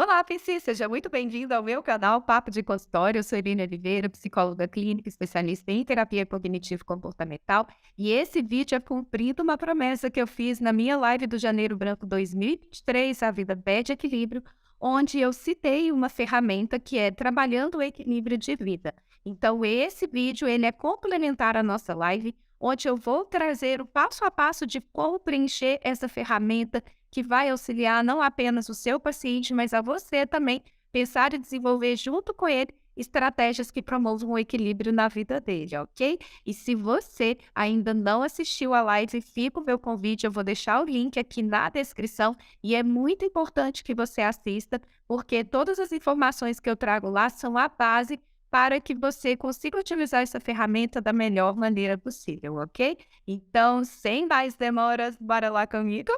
Olá, PC, seja muito bem-vindo ao meu canal Papo de Consultório. Eu sou Irene Oliveira, psicóloga clínica, especialista em terapia cognitivo-comportamental. E esse vídeo é cumprindo uma promessa que eu fiz na minha live do Janeiro Branco 2023, A Vida Pede Equilíbrio, onde eu citei uma ferramenta que é Trabalhando o Equilíbrio de Vida. Então, esse vídeo ele é complementar à nossa live, onde eu vou trazer o passo a passo de como preencher essa ferramenta que vai auxiliar não apenas o seu paciente, mas a você também pensar e desenvolver junto com ele estratégias que promovam o equilíbrio na vida dele, ok? E se você ainda não assistiu a live, fica o meu convite, eu vou deixar o link aqui na descrição e é muito importante que você assista, porque todas as informações que eu trago lá são a base para que você consiga utilizar essa ferramenta da melhor maneira possível, ok? Então, sem mais demoras, bora lá comigo?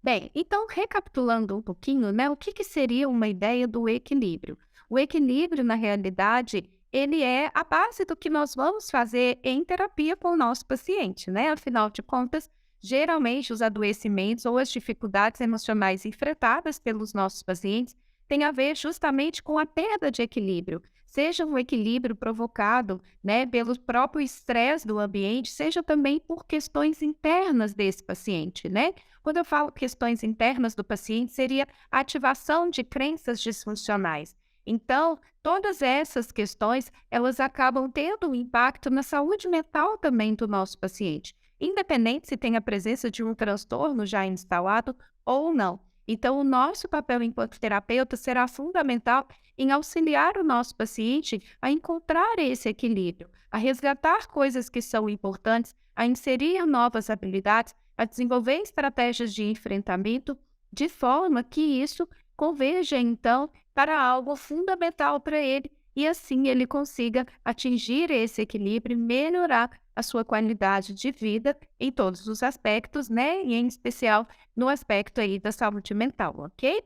Bem, então recapitulando um pouquinho, né, o que que seria uma ideia do equilíbrio? O equilíbrio, na realidade, ele é a base do que nós vamos fazer em terapia com o nosso paciente, né? Afinal de contas, geralmente os adoecimentos ou as dificuldades emocionais enfrentadas pelos nossos pacientes têm a ver justamente com a perda de equilíbrio, seja um equilíbrio provocado, né, pelo próprio estresse do ambiente, seja também por questões internas desse paciente, né? Quando eu falo questões internas do paciente, seria a ativação de crenças disfuncionais. Então, todas essas questões, elas acabam tendo um impacto na saúde mental também do nosso paciente, independente se tem a presença de um transtorno já instalado ou não. Então, o nosso papel enquanto terapeuta será fundamental em auxiliar o nosso paciente a encontrar esse equilíbrio, a resgatar coisas que são importantes, a inserir novas habilidades, a desenvolver estratégias de enfrentamento, de forma que isso converja, então, para algo fundamental para ele e assim ele consiga atingir esse equilíbrio e melhorar a sua qualidade de vida em todos os aspectos, né? E em especial no aspecto aí da saúde mental, ok?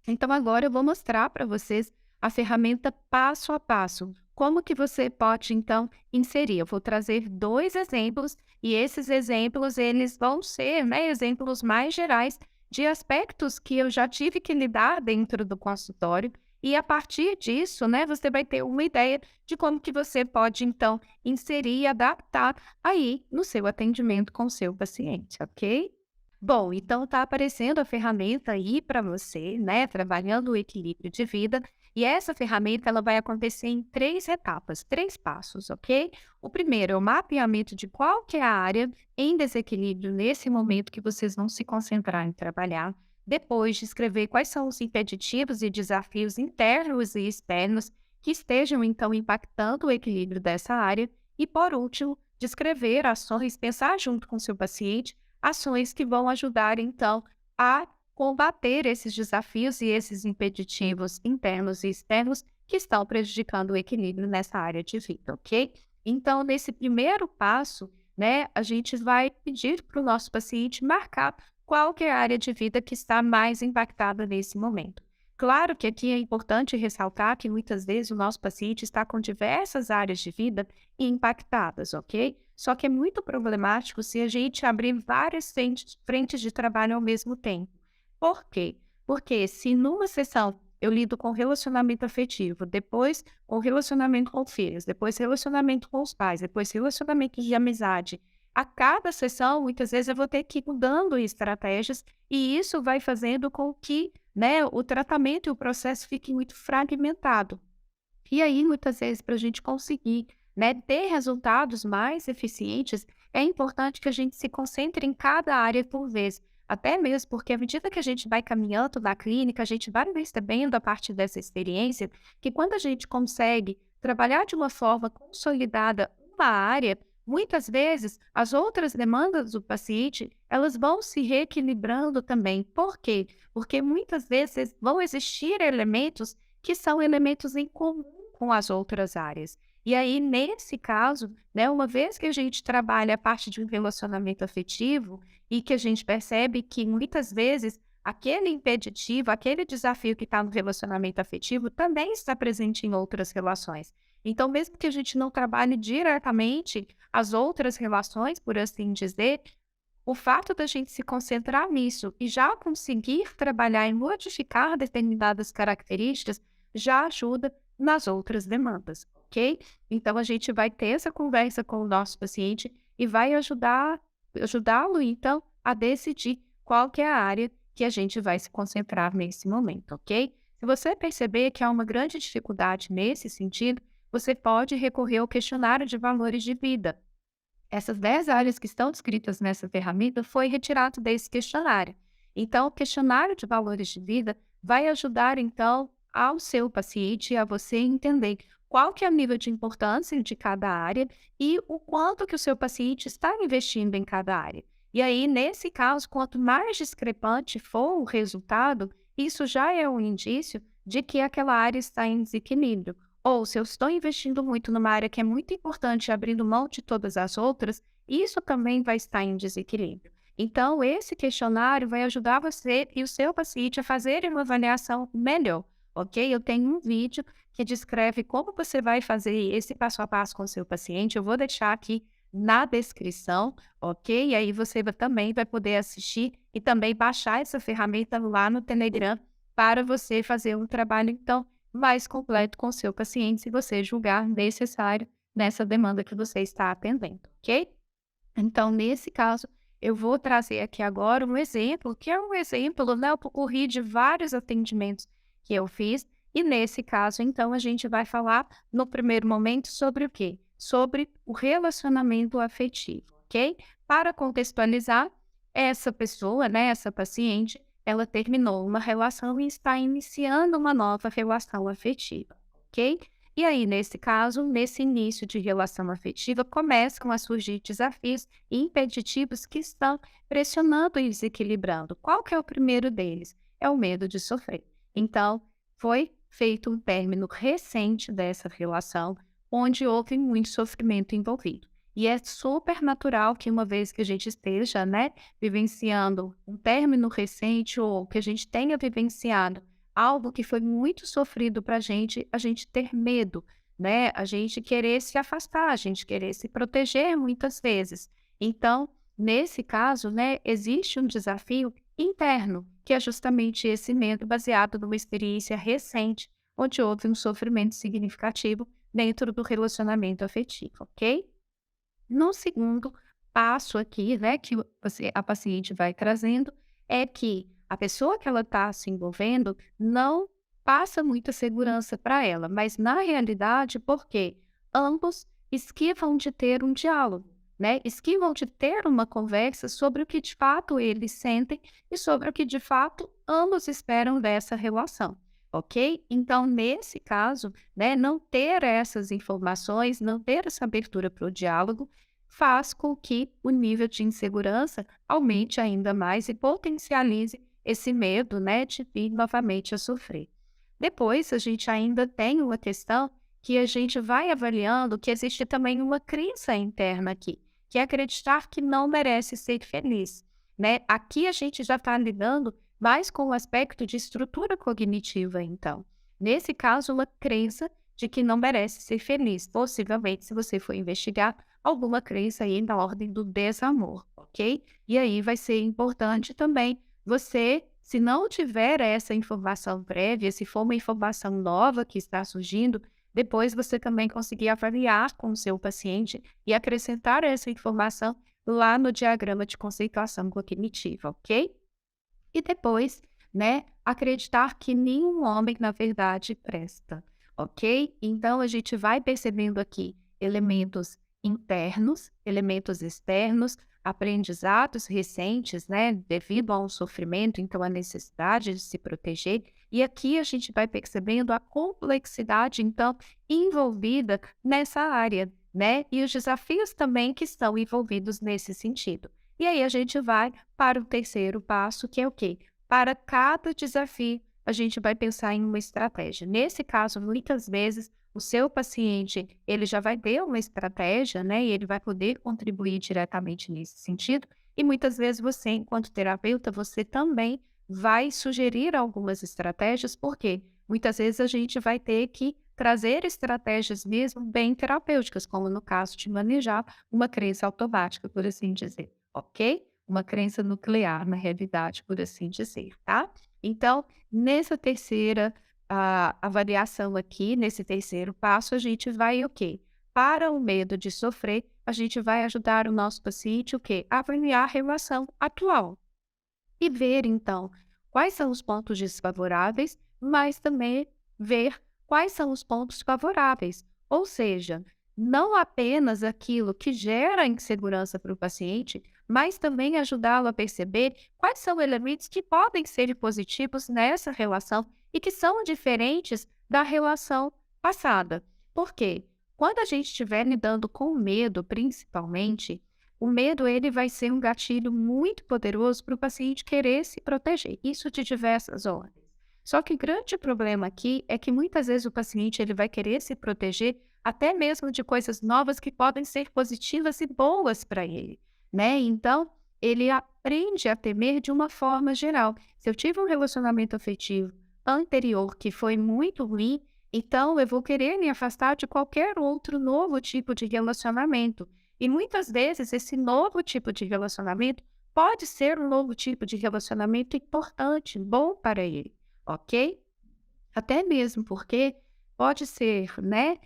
Então agora eu vou mostrar para vocês a ferramenta passo a passo. Como que você pode então inserir? Eu vou trazer 2 exemplos e esses exemplos eles vão ser, né, exemplos mais gerais de aspectos que eu já tive que lidar dentro do consultório e a partir disso, né, você vai ter uma ideia de como que você pode então inserir e adaptar aí no seu atendimento com o seu paciente, ok? Bom, então está aparecendo a ferramenta aí para você, né, trabalhando o equilíbrio de vida, e essa ferramenta ela vai acontecer em 3 etapas, 3 passos, ok? O primeiro é o mapeamento de qual que é a área em desequilíbrio nesse momento que vocês vão se concentrar em trabalhar. Depois, descrever quais são os impeditivos e desafios internos e externos que estejam, então, impactando o equilíbrio dessa área. E, por último, descrever ações, pensar junto com o seu paciente ações que vão ajudar, então, a combater esses desafios e esses impeditivos internos e externos que estão prejudicando o equilíbrio nessa área de vida, ok? Então, nesse primeiro passo, né, a gente vai pedir para o nosso paciente marcar qual que é a área de vida que está mais impactada nesse momento. Claro que aqui é importante ressaltar que muitas vezes o nosso paciente está com diversas áreas de vida impactadas, ok? Só que é muito problemático se a gente abrir várias frentes de trabalho ao mesmo tempo. Por quê? Porque se numa sessão eu lido com relacionamento afetivo, depois com relacionamento com filhos, depois relacionamento com os pais, depois relacionamento de amizade, a cada sessão, muitas vezes eu vou ter que ir mudando estratégias e isso vai fazendo com que, né, o tratamento e o processo fiquem muito fragmentado. E aí, muitas vezes, para a gente conseguir, né, ter resultados mais eficientes, é importante que a gente se concentre em cada área por vez. Até mesmo porque, à medida que a gente vai caminhando na clínica, a gente vai percebendo, a partir dessa experiência, que quando a gente consegue trabalhar de uma forma consolidada uma área, muitas vezes as outras demandas do paciente, elas vão se reequilibrando também. Por quê? Porque muitas vezes vão existir elementos que são elementos em comum com as outras áreas. E aí, nesse caso, né, uma vez que a gente trabalha a parte de um relacionamento afetivo e que a gente percebe que muitas vezes aquele impeditivo, aquele desafio que está no relacionamento afetivo também está presente em outras relações. Então, mesmo que a gente não trabalhe diretamente as outras relações, por assim dizer, o fato da gente se concentrar nisso e já conseguir trabalhar e modificar determinadas características já ajuda nas outras demandas, ok? Então, a gente vai ter essa conversa com o nosso paciente e vai ajudá-lo, então, a decidir qual que é a área que a gente vai se concentrar nesse momento, ok? Se você perceber que há uma grande dificuldade nesse sentido, você pode recorrer ao questionário de valores de vida. Essas 10 áreas que estão descritas nessa ferramenta foi retirado desse questionário. Então, o questionário de valores de vida vai ajudar, então, ao seu paciente, a você entender qual que é o nível de importância de cada área e o quanto que o seu paciente está investindo em cada área. E aí, nesse caso, quanto mais discrepante for o resultado, isso já é um indício de que aquela área está em desequilíbrio. Ou se eu estou investindo muito numa área que é muito importante e abrindo mão de todas as outras, isso também vai estar em desequilíbrio. Então, esse questionário vai ajudar você e o seu paciente a fazerem uma avaliação melhor, ok? Eu tenho um vídeo que descreve como você vai fazer esse passo a passo com o seu paciente. Eu vou deixar aqui na descrição, ok? E aí você também vai poder assistir e também baixar essa ferramenta lá no Telegram para você fazer um trabalho, então, mais completo com o seu paciente, se você julgar necessário nessa demanda que você está atendendo, ok? Então, nesse caso, eu vou trazer aqui agora um exemplo, que é um exemplo, né, ocorri de vários atendimentos que eu fiz, e nesse caso, então, a gente vai falar no primeiro momento sobre o quê? Sobre o relacionamento afetivo, ok? Para contextualizar, essa pessoa, né, essa paciente, ela terminou uma relação e está iniciando uma nova relação afetiva, ok? E aí, nesse caso, nesse início de relação afetiva, começam a surgir desafios e impeditivos que estão pressionando e desequilibrando. Qual que é o primeiro deles? É o medo de sofrer. Então, foi feito um término recente dessa relação, onde houve muito sofrimento envolvido. E é super natural que uma vez que a gente esteja, né, vivenciando um término recente ou que a gente tenha vivenciado algo que foi muito sofrido para a gente ter medo, né? A gente querer se afastar, a gente querer se proteger muitas vezes. Então, nesse caso, né, existe um desafio interno, que é justamente esse medo baseado numa experiência recente, onde houve um sofrimento significativo dentro do relacionamento afetivo, ok? No segundo passo aqui, né, que a paciente vai trazendo, é que a pessoa que ela está se envolvendo não passa muita segurança para ela, mas na realidade, porque ambos esquivam de ter um diálogo, né? Esquivam de ter uma conversa sobre o que de fato eles sentem e sobre o que de fato ambos esperam dessa relação. Ok? Então, nesse caso, né, não ter essas informações, não ter essa abertura para o diálogo, faz com que o nível de insegurança aumente ainda mais e potencialize esse medo, né, de vir novamente a sofrer. Depois, a gente ainda tem uma questão que a gente vai avaliando que existe também uma crença interna aqui, que é acreditar que não merece ser feliz, né? Aqui a gente já está lidando mais com o aspecto de estrutura cognitiva, então. Nesse caso, uma crença de que não merece ser feliz. Possivelmente, se você for investigar, alguma crença aí na ordem do desamor, ok? E aí vai ser importante também você, se não tiver essa informação prévia, se for uma informação nova que está surgindo, depois você também conseguir avaliar com o seu paciente e acrescentar essa informação lá no diagrama de conceituação cognitiva, ok? E depois, né, acreditar que nenhum homem, na verdade, presta, ok? Então, a gente vai percebendo aqui elementos internos, elementos externos, aprendizados recentes, né, devido a um sofrimento, então a necessidade de se proteger. E aqui a gente vai percebendo a complexidade, então, envolvida nessa área, né, e os desafios também que estão envolvidos nesse sentido. E aí a gente vai para o terceiro passo, que é o quê? Para cada desafio, a gente vai pensar em uma estratégia. Nesse caso, muitas vezes, o seu paciente, ele já vai ter uma estratégia, né? E ele vai poder contribuir diretamente nesse sentido. E muitas vezes você, enquanto terapeuta, você também vai sugerir algumas estratégias, porque muitas vezes a gente vai ter que trazer estratégias mesmo bem terapêuticas, como no caso de manejar uma crença automática, por assim dizer, ok? uma crença nuclear na realidade, por assim dizer, tá? Então, nessa terceira avaliação aqui, nesse terceiro passo, a gente vai o quê? Para o medo de sofrer, a gente vai ajudar o nosso paciente o quê? A avaliar a relação atual e ver, então, quais são os pontos desfavoráveis, mas também ver quais são os pontos favoráveis. Ou seja, não apenas aquilo que gera insegurança para o paciente, mas também ajudá-lo a perceber quais são elementos que podem ser positivos nessa relação e que são diferentes da relação passada. Por quê? Quando a gente estiver lidando com o medo, principalmente, o medo ele vai ser um gatilho muito poderoso para o paciente querer se proteger, isso de diversas ordens. Só que o grande problema aqui é que muitas vezes o paciente ele vai querer se proteger até mesmo de coisas novas que podem ser positivas e boas para ele, né? Então, ele aprende a temer de uma forma geral. Se eu tive um relacionamento afetivo anterior que foi muito ruim, então eu vou querer me afastar de qualquer outro novo tipo de relacionamento. E muitas vezes esse novo tipo de relacionamento pode ser um novo tipo de relacionamento importante, bom para ele, ok? Até mesmo porque pode ser, né,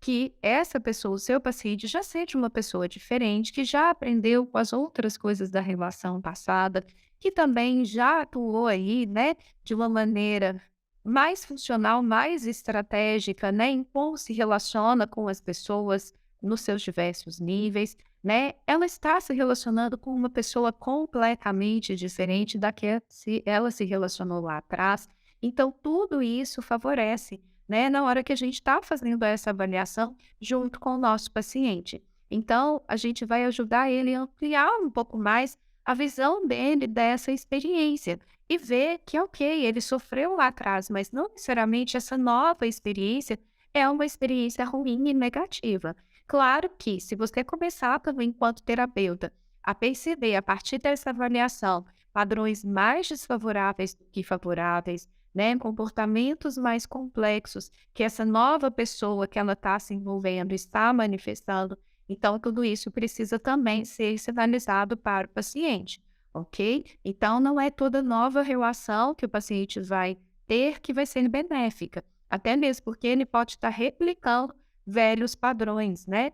que essa pessoa, o seu paciente, já seja uma pessoa diferente, que já aprendeu com as outras coisas da relação passada, que também já atuou aí, né, de uma maneira mais funcional, mais estratégica, né, em como se relaciona com as pessoas nos seus diversos níveis, né? Ela está se relacionando com uma pessoa completamente diferente da que ela se relacionou lá atrás. Então, tudo isso favorece, né, na hora que a gente está fazendo essa avaliação junto com o nosso paciente. Então, a gente vai ajudar ele a ampliar um pouco mais a visão dele dessa experiência e ver que, ok, ele sofreu lá atrás, mas não necessariamente essa nova experiência é uma experiência ruim e negativa. Claro que, se você começar também, enquanto terapeuta, a perceber, a partir dessa avaliação, padrões mais desfavoráveis do que favoráveis, né, comportamentos mais complexos que essa nova pessoa que ela está se envolvendo está manifestando, então tudo isso precisa também ser sinalizado para o paciente, ok? Então não é toda nova relação que o paciente vai ter que vai ser benéfica, até mesmo porque ele pode estar replicando velhos padrões, né?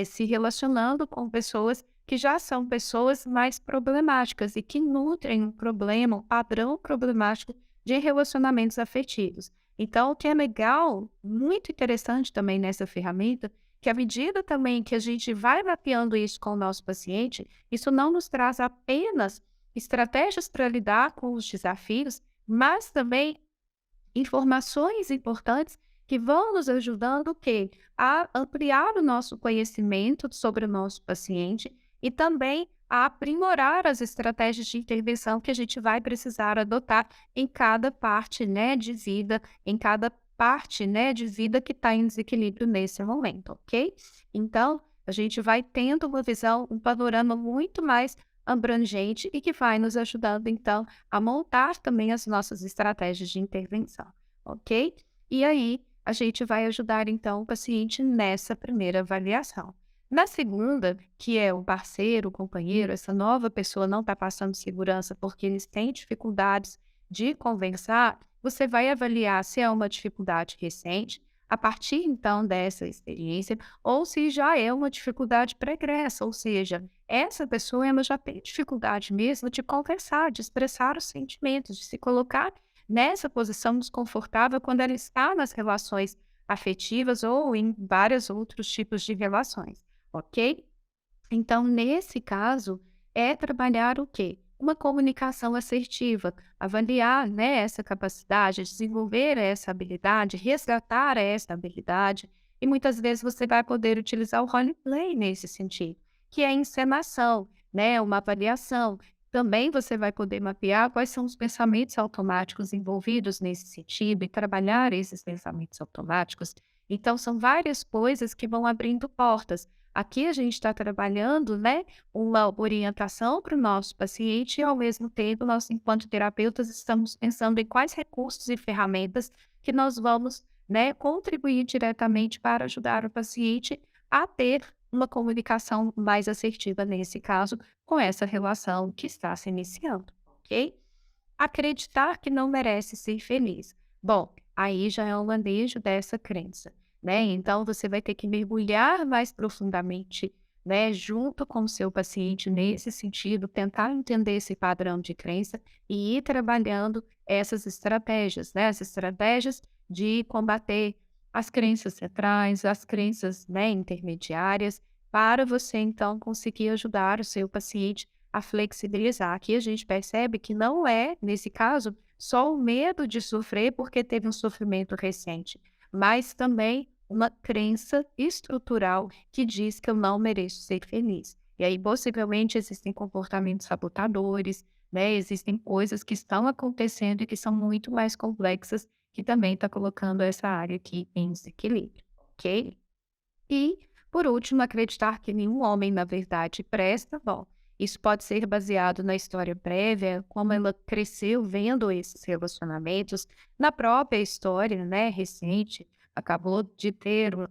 Se relacionando com pessoas que já são pessoas mais problemáticas e que nutrem um problema, um padrão problemático de relacionamentos afetivos. Então, o que é legal, muito interessante também nessa ferramenta, que à medida também que a gente vai mapeando isso com o nosso paciente, isso não nos traz apenas estratégias para lidar com os desafios, mas também informações importantes que vão nos ajudando o quê? A ampliar o nosso conhecimento sobre o nosso paciente e também a aprimorar as estratégias de intervenção que a gente vai precisar adotar em cada parte, né, de vida, em cada parte, né, de vida que está em desequilíbrio nesse momento, ok? Então, a gente vai tendo uma visão, um panorama muito mais abrangente e que vai nos ajudando, então, a montar também as nossas estratégias de intervenção, ok? E aí, a gente vai ajudar, então, o paciente nessa primeira avaliação. Na segunda, que é o parceiro, o companheiro, essa nova pessoa não está passando segurança porque eles têm dificuldades de conversar, você vai avaliar se é uma dificuldade recente, a partir então dessa experiência, ou se já é uma dificuldade pregressa, ou seja, essa pessoa ela já tem dificuldade mesmo de conversar, de expressar os sentimentos, de se colocar nessa posição desconfortável quando ela está nas relações afetivas ou em vários outros tipos de relações, ok? Então, nesse caso, é trabalhar o quê? Uma comunicação assertiva, avaliar, né, essa capacidade, desenvolver essa habilidade, resgatar essa habilidade, e muitas vezes você vai poder utilizar o roleplay nesse sentido, que é a encenação, né, uma avaliação. Também você vai poder mapear quais são os pensamentos automáticos envolvidos nesse sentido e trabalhar esses pensamentos automáticos. Então, são várias coisas que vão abrindo portas. Aqui a gente está trabalhando, né, uma orientação para o nosso paciente e, ao mesmo tempo, nós, enquanto terapeutas, estamos pensando em quais recursos e ferramentas que nós vamos, né, contribuir diretamente para ajudar o paciente a ter uma comunicação mais assertiva nesse caso, com essa relação que está se iniciando, ok? Acreditar que não merece ser feliz. Bom, aí já é um manejo dessa crença, né? Então você vai ter que mergulhar mais profundamente, né, junto com o seu paciente nesse sentido, tentar entender esse padrão de crença e ir trabalhando essas estratégias, né? As estratégias de combater as crenças centrais, as crenças, né, intermediárias, para você então conseguir ajudar o seu paciente a flexibilizar. Aqui a gente percebe que não é, nesse caso, só o medo de sofrer porque teve um sofrimento recente, mas também uma crença estrutural que diz que eu não mereço ser feliz. E aí, possivelmente, existem comportamentos sabotadores, né? Existem coisas que estão acontecendo e que são muito mais complexas, que também está colocando essa área aqui em desequilíbrio, ok? E, por último, acreditar que nenhum homem, na verdade, presta. Bom, isso pode ser baseado na história prévia, como ela cresceu vendo esses relacionamentos, na própria história, né, recente, acabou de ter um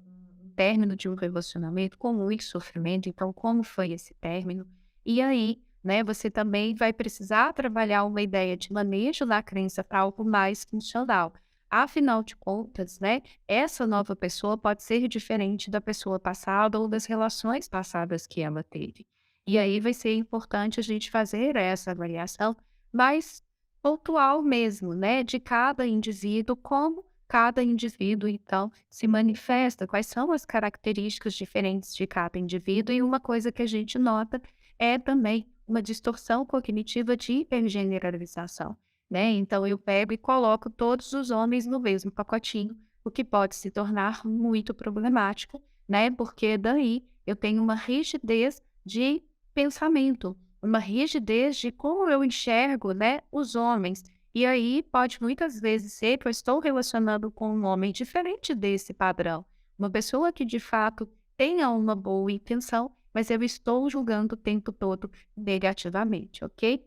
término de um relacionamento com muito sofrimento, então como foi esse término? E aí, né, você também vai precisar trabalhar uma ideia de manejo da crença para algo mais funcional. Afinal de contas, né, essa nova pessoa pode ser diferente da pessoa passada ou das relações passadas que ela teve. E aí vai ser importante a gente fazer essa avaliação mais pontual mesmo, né, de cada indivíduo, como cada indivíduo, então, se manifesta, quais são as características diferentes de cada indivíduo, e uma coisa que a gente nota é também uma distorção cognitiva de hipergeneralização, né? Então eu pego e coloco todos os homens no mesmo pacotinho, o que pode se tornar muito problemático, né? Porque daí eu tenho uma rigidez de pensamento, uma rigidez de como eu enxergo, né, os homens. E aí pode muitas vezes ser que eu estou relacionando com um homem diferente desse padrão, uma pessoa que de fato tenha uma boa intenção, mas eu estou julgando o tempo todo negativamente, ok?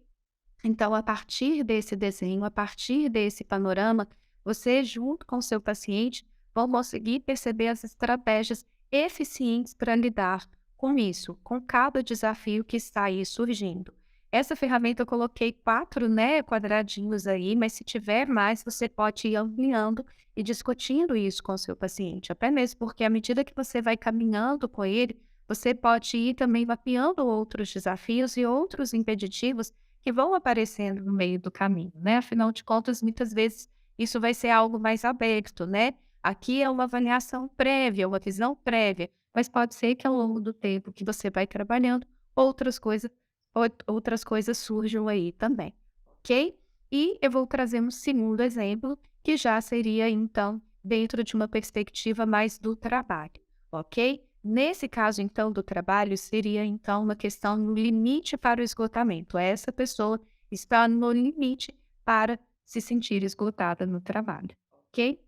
Então, a partir desse desenho, a partir desse panorama, você, junto com o seu paciente, vão conseguir perceber as estratégias eficientes para lidar com isso, com cada desafio que está aí surgindo. Essa ferramenta eu coloquei 4, né, quadradinhos aí, mas se tiver mais, você pode ir ampliando e discutindo isso com o seu paciente, até mesmo porque à medida que você vai caminhando com ele, você pode ir também mapeando outros desafios e outros impeditivos que vão aparecendo no meio do caminho, né? Afinal de contas, muitas vezes isso vai ser algo mais aberto, né? Aqui é uma avaliação prévia, uma visão prévia, mas pode ser que ao longo do tempo que você vai trabalhando, outras coisas, outras coisas surjam aí também, ok? E eu vou trazer um segundo exemplo, que já seria, então, dentro de uma perspectiva mais do trabalho, ok? Nesse caso, então, do trabalho, seria, então, uma questão no limite para o esgotamento. Essa pessoa está no limite para se sentir esgotada no trabalho, ok?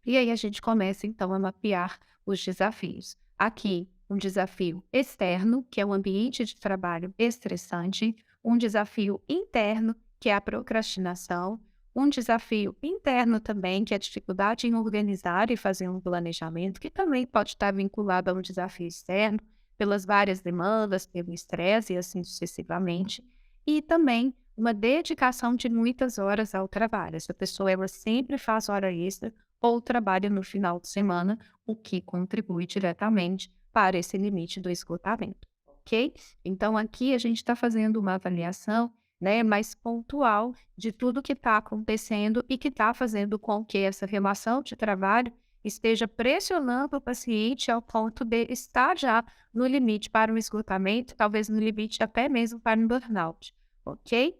E aí a gente começa, então, a mapear os desafios. Aqui, um desafio externo, que é o ambiente de trabalho estressante, um desafio interno, que é a procrastinação, um desafio interno também, que é a dificuldade em organizar e fazer um planejamento, que também pode estar vinculado a um desafio externo, pelas várias demandas, pelo estresse e assim sucessivamente, e também uma dedicação de muitas horas ao trabalho. Essa pessoa, ela sempre faz hora extra ou trabalha no final de semana, o que contribui diretamente para esse limite do esgotamento, ok? Então, aqui a gente está fazendo uma avaliação, né, mais pontual de tudo que está acontecendo e que está fazendo com que essa relação de trabalho esteja pressionando o paciente ao ponto de estar já no limite para um esgotamento, talvez no limite até mesmo para um burnout, ok?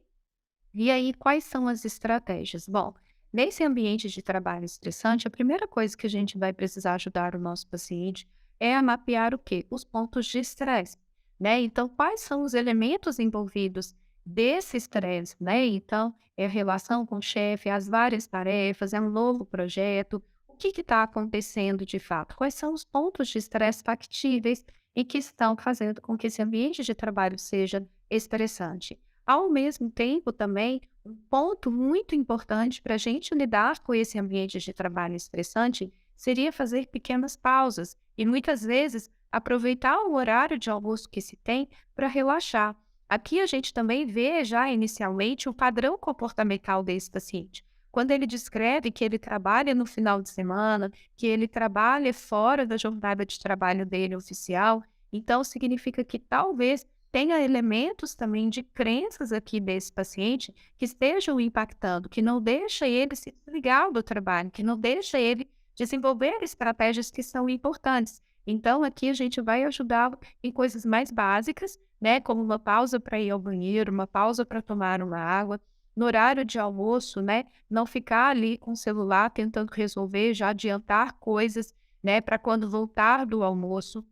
E aí, quais são as estratégias? Bom, nesse ambiente de trabalho estressante, a primeira coisa que a gente vai precisar ajudar o nosso paciente é a mapear o quê? Os pontos de estresse, né? Então, quais são os elementos envolvidos desse estresse, né? Então, é a relação com o chefe, as várias tarefas, é um novo projeto. O que está acontecendo de fato? Quais são os pontos de estresse factíveis e que estão fazendo com que esse ambiente de trabalho seja estressante? Ao mesmo tempo, também, um ponto muito importante para a gente lidar com esse ambiente de trabalho estressante seria fazer pequenas pausas. E muitas vezes aproveitar o horário de almoço que se tem para relaxar. Aqui a gente também vê já inicialmente o padrão comportamental desse paciente. Quando ele descreve que ele trabalha no final de semana, que ele trabalha fora da jornada de trabalho dele oficial, então significa que talvez tenha elementos também de crenças aqui desse paciente que estejam impactando, que não deixa ele se desligar do trabalho, que não deixa ele desenvolver estratégias que são importantes. Então, aqui a gente vai ajudá-lo em coisas mais básicas, né, como uma pausa para ir ao banheiro, uma pausa para tomar uma água. No horário de almoço, né, não ficar ali com o celular tentando resolver, já adiantar coisas, né, para quando voltar do almoço.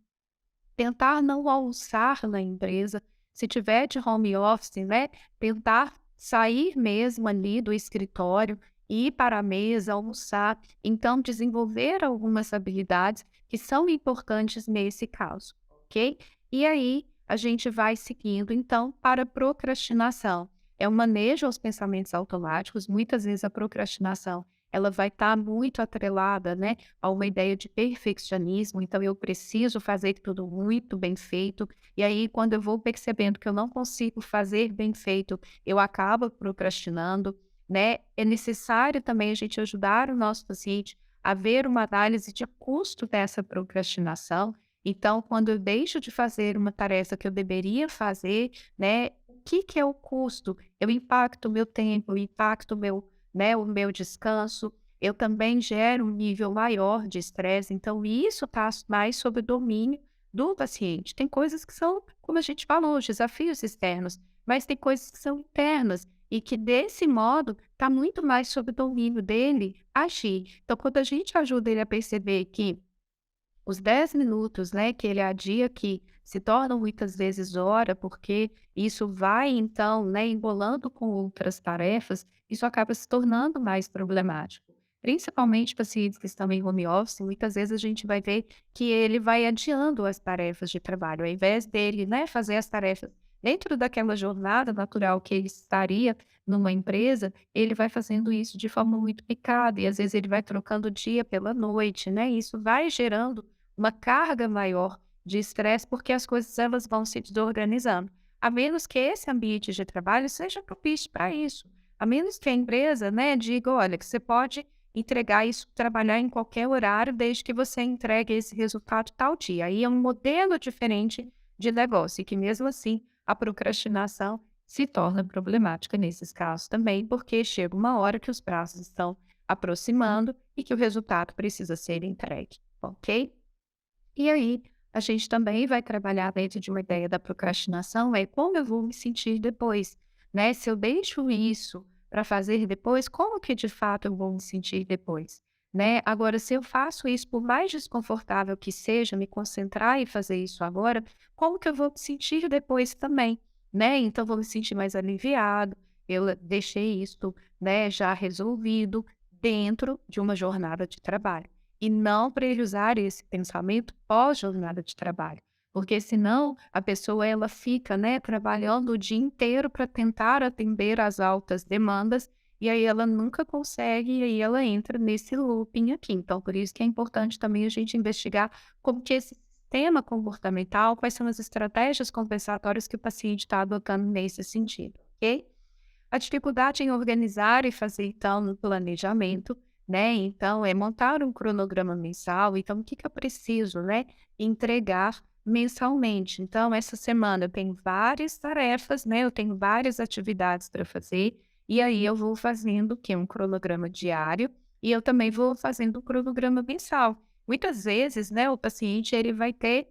Tentar não almoçar na empresa, se tiver de home office, né, tentar sair mesmo ali do escritório, ir para a mesa, almoçar, então desenvolver algumas habilidades que são importantes nesse caso, ok? E aí a gente vai seguindo então para a procrastinação. É o manejo aos pensamentos automáticos, muitas vezes a procrastinação ela vai estar muito atrelada, né, a uma ideia de perfeccionismo, então eu preciso fazer tudo muito bem feito, e aí quando eu vou percebendo que eu não consigo fazer bem feito, eu acabo procrastinando, né? É necessário também a gente ajudar o nosso paciente a ver uma análise de custo dessa procrastinação. Então, quando eu deixo de fazer uma tarefa que eu deveria fazer, né, o que que é o custo? Eu impacto o meu tempo, eu impacto o meu, né, o meu descanso, eu também gero um nível maior de estresse, então isso está mais sob o domínio do paciente. Tem coisas que são, como a gente falou, os desafios externos, mas tem coisas que são internas e que desse modo está muito mais sob o domínio dele agir. Então, quando a gente ajuda ele a perceber que os 10 minutos, né, que ele adia que se tornam muitas vezes hora, porque isso vai então, né, embolando com outras tarefas, isso acaba se tornando mais problemático. Principalmente pacientes que estão em home office, muitas vezes a gente vai ver que ele vai adiando as tarefas de trabalho, ao invés dele, né, fazer as tarefas dentro daquela jornada natural que ele estaria numa empresa, ele vai fazendo isso de forma muito picada e às vezes ele vai trocando o dia pela noite, né? Isso vai gerando uma carga maior de estresse, porque as coisas elas vão se desorganizando. A menos que esse ambiente de trabalho seja propício para isso. A menos que a empresa, né, diga, olha, que você pode entregar isso, trabalhar em qualquer horário, desde que você entregue esse resultado tal dia. Aí é um modelo diferente de negócio, e que mesmo assim a procrastinação se torna problemática nesses casos também, porque chega uma hora que os prazos estão aproximando e que o resultado precisa ser entregue, ok? E aí, a gente também vai trabalhar dentro de uma ideia da procrastinação, é como eu vou me sentir depois, né? Se eu deixo isso para fazer depois, como que de fato eu vou me sentir depois, né? Agora, se eu faço isso, por mais desconfortável que seja, me concentrar e fazer isso agora, como que eu vou me sentir depois também, né? Então, eu vou me sentir mais aliviado, eu deixei isso, né, já resolvido dentro de uma jornada de trabalho. E não priorizar esse pensamento pós-jornada de trabalho, porque senão a pessoa ela fica, né, trabalhando o dia inteiro para tentar atender às altas demandas, e aí ela nunca consegue, e aí ela entra nesse looping aqui. Então, por isso que é importante também a gente investigar como que esse sistema comportamental, quais são as estratégias compensatórias que o paciente está adotando nesse sentido, ok? A dificuldade em organizar e fazer, então, um planejamento, né? Então, é montar um cronograma mensal. Então, o que que eu preciso, né, entregar mensalmente? Então, essa semana eu tenho várias tarefas, né? Eu tenho várias atividades para fazer. E aí eu vou fazendo o quê? Um cronograma diário e eu também vou fazendo um cronograma mensal. Muitas vezes, né, o paciente ele vai ter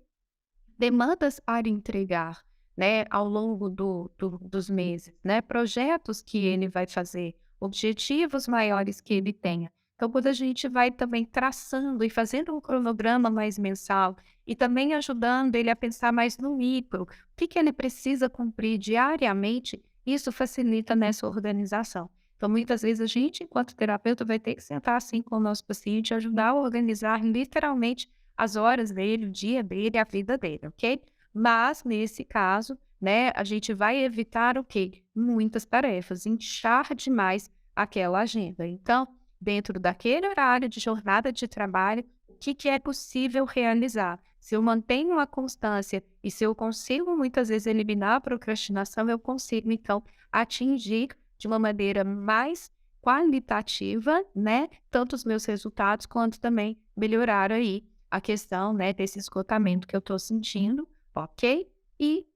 demandas para entregar, né, ao longo dos meses, né, projetos que ele vai fazer, objetivos maiores que ele tenha. Então, quando a gente vai também traçando e fazendo um cronograma mais mensal e também ajudando ele a pensar mais no micro, o que que ele precisa cumprir diariamente, isso facilita nessa organização. Então, muitas vezes a gente, enquanto terapeuta, vai ter que sentar assim com o nosso paciente e ajudar a organizar literalmente as horas dele, o dia dele, a vida dele, ok? Mas, nesse caso, né, a gente vai evitar o quê? Muitas tarefas, inchar demais aquela agenda. Então, dentro daquele horário de jornada de trabalho, o que é possível realizar. Se eu mantenho a constância e se eu consigo muitas vezes eliminar a procrastinação, eu consigo então atingir de uma maneira mais qualitativa, né, tanto os meus resultados quanto também melhorar aí a questão, né, desse esgotamento que eu estou sentindo, ok? E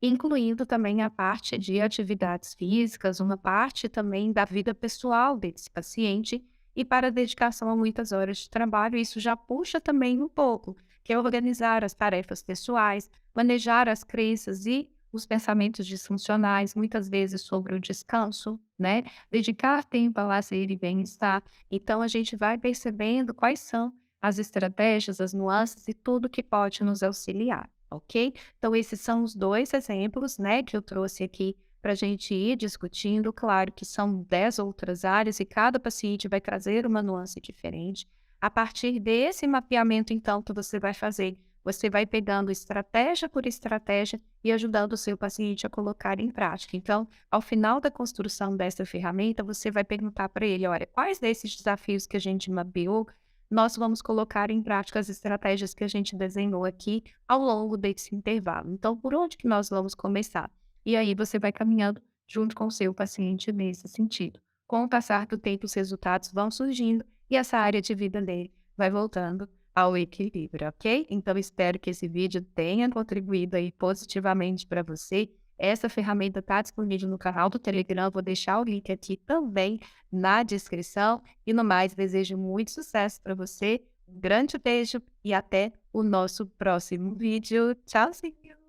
incluindo também a parte de atividades físicas, uma parte também da vida pessoal desse paciente, e para a dedicação a muitas horas de trabalho, isso já puxa também um pouco, que é organizar as tarefas pessoais, manejar as crenças e os pensamentos disfuncionais, muitas vezes sobre o descanso, né? Dedicar tempo a lazer e bem-estar. Então, a gente vai percebendo quais são as estratégias, as nuances e tudo que pode nos auxiliar, ok? Então, esses são os 2 exemplos, né, que eu trouxe aqui para a gente ir discutindo. Claro que são 10 outras áreas e cada paciente vai trazer uma nuance diferente. A partir desse mapeamento, então, que você vai fazer, você vai pegando estratégia por estratégia e ajudando o seu paciente a colocar em prática. Então, ao final da construção dessa ferramenta, você vai perguntar para ele: olha, quais desses desafios que a gente mapeou, nós vamos colocar em prática as estratégias que a gente desenhou aqui ao longo desse intervalo. Então, por onde que nós vamos começar? E aí você vai caminhando junto com o seu paciente nesse sentido. Com o passar do tempo, os resultados vão surgindo e essa área de vida dele vai voltando ao equilíbrio, ok? Então, espero que esse vídeo tenha contribuído aí positivamente para você. Essa ferramenta está disponível no canal do Telegram, vou deixar o link aqui também na descrição. E no mais, desejo muito sucesso para você. Um grande beijo e até o nosso próximo vídeo. Tchauzinho!